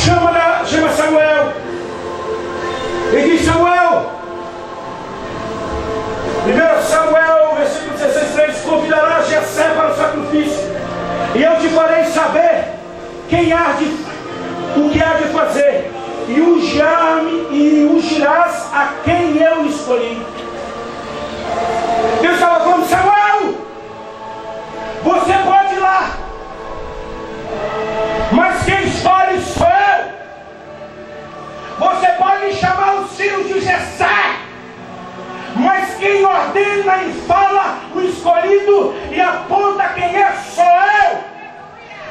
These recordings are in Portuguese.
chama Samuel e diz: Samuel, 1 Samuel, versículo 16:3: convidarás Jessé para o sacrifício, e eu te farei saber o que há de fazer, e ungirás a quem eu escolhi. Deus estava falando: Samuel, você pode ir lá, mas quem escolhe sou eu. Você pode chamar os filhos de Jessé, mas quem ordena e fala o escolhido e aponta quem é sou eu.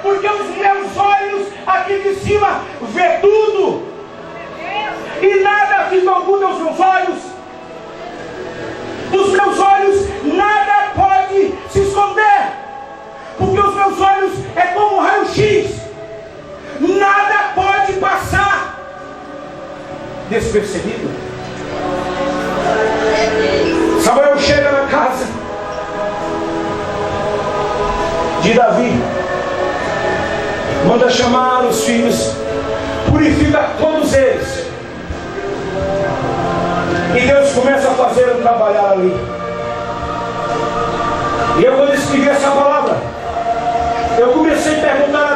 Porque os meus olhos aqui de cima vê tudo, e nada fica oculto aos meus olhos. Dos meus olhos nada pode se esconder, porque os meus olhos é como um raio-x. Nada pode passar despercebido. Samuel chega na casa de Davi, manda chamar os filhos, purifica todos eles, e Deus começa a fazer um trabalhar ali. E eu, quando escrevi essa palavra, eu comecei a perguntar a